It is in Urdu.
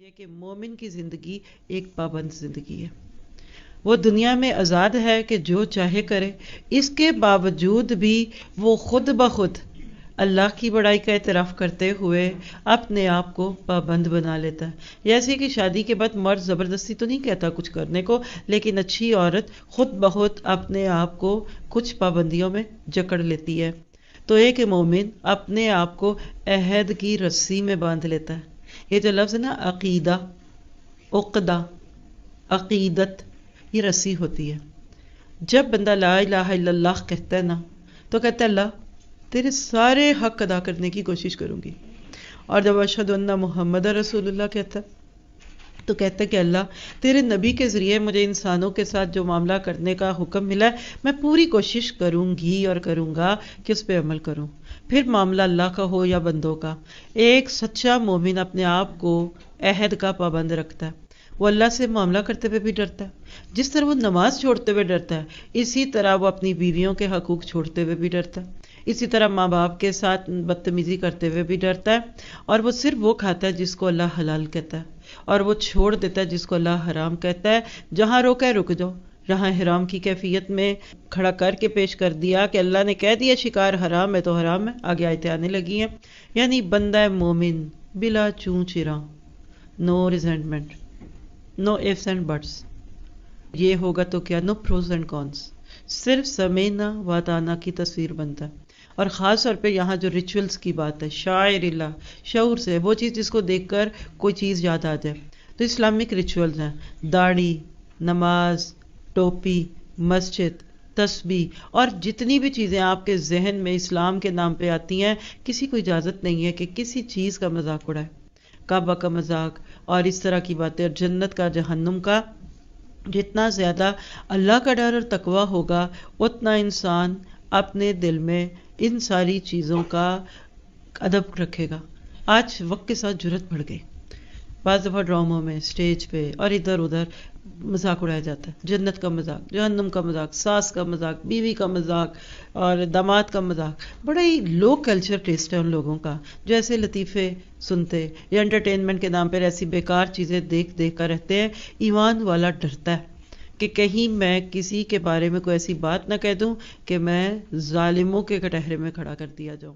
یہ کہ مومن کی زندگی ایک پابند زندگی ہے۔ وہ دنیا میں آزاد ہے کہ جو چاہے کرے، اس کے باوجود بھی وہ خود بخود اللہ کی بڑائی کا اعتراف کرتے ہوئے اپنے آپ کو پابند بنا لیتا ہے۔ جیسے کہ شادی کے بعد مرد زبردستی تو نہیں کہتا کچھ کرنے کو، لیکن اچھی عورت خود بخود اپنے آپ کو کچھ پابندیوں میں جکڑ لیتی ہے۔ تو ایک مومن اپنے آپ کو عہد کی رسی میں باندھ لیتا ہے۔ یہ جو لفظ نا عقیدہ، عقدہ، عقیدت، یہ رسی ہوتی ہے۔ جب بندہ لا الہ الا اللہ کہتا ہے نا تو کہتا ہے اللہ تیرے سارے حق ادا کرنے کی کوشش کروں گی، اور جب اشہد ان محمد رسول اللہ کہتا ہے تو کہتا ہے کہ اللہ تیرے نبی کے ذریعے مجھے انسانوں کے ساتھ جو معاملہ کرنے کا حکم ملا ہے میں پوری کوشش کروں گی اور کروں گا کہ اس پہ عمل کروں، پھر معاملہ اللہ کا ہو یا بندوں کا۔ ایک سچا مومن اپنے آپ کو عہد کا پابند رکھتا ہے۔ وہ اللہ سے معاملہ کرتے ہوئے بھی ڈرتا ہے، جس طرح وہ نماز چھوڑتے ہوئے ڈرتا ہے اسی طرح وہ اپنی بیویوں کے حقوق چھوڑتے ہوئے بھی ڈرتا ہے، اسی طرح ماں باپ کے ساتھ بدتمیزی کرتے ہوئے بھی ڈرتا ہے، اور وہ صرف وہ کھاتا ہے جس کو اللہ حلال کہتا ہے، اور وہ چھوڑ دیتا ہے جس کو اللہ حرام کہتا ہے۔ جہاں روکا ہے رک جاؤ، جہاں حرام کی کیفیت میں کھڑا کر کے پیش کر دیا کہ اللہ نے کہہ دیا شکار حرام ہے تو حرام ہے، آگے آیتیں آنے لگی ہیں۔ یعنی بندہ مومن بلا چوں چراں، no resentment, no ifs and buts, یہ ہوگا تو کیا، نو پروز اینڈ کونس، صرف سمینا واتانا کی تصویر بنتا ہے۔ اور خاص طور پہ یہاں جو ریچولز کی بات ہے، شاعر اللہ، شعور سے، وہ چیز جس کو دیکھ کر کوئی چیز یاد آ جائے، تو اسلامک ریچولز ہیں، داڑھی، نماز، ٹوپی، مسجد، تسبیح، اور جتنی بھی چیزیں آپ کے ذہن میں اسلام کے نام پہ آتی ہیں، کسی کو اجازت نہیں ہے کہ کسی چیز کا مذاق اڑائے، کعبہ کا مذاق اور اس طرح کی باتیں، اور جنت کا، جہنم کا۔ جتنا زیادہ اللہ کا ڈر اور تقوی ہوگا اتنا انسان اپنے دل میں ان ساری چیزوں کا ادب رکھے گا۔ آج وقت کے ساتھ جرت بڑھ گئی، بعض دفعہ ڈراموں میں، اسٹیج پہ اور ادھر ادھر مذاق اڑایا جاتا ہے، جنت کا مذاق، جہنم کا مذاق، ساس کا مذاق، بیوی کا مذاق اور داماد کا مذاق۔ بڑا ہی لو کلچر ٹیسٹ ہے ان لوگوں کا جو ایسے لطیفے سنتے یا انٹرٹینمنٹ کے نام پر ایسی بیکار چیزیں دیکھ دیکھ کر رہتے ہیں۔ ایمان والا ڈرتا ہے کہ کہیں میں کسی کے بارے میں کوئی ایسی بات نہ کہہ دوں کہ میں ظالموں کے کٹہرے میں کھڑا کر دیا جاؤں۔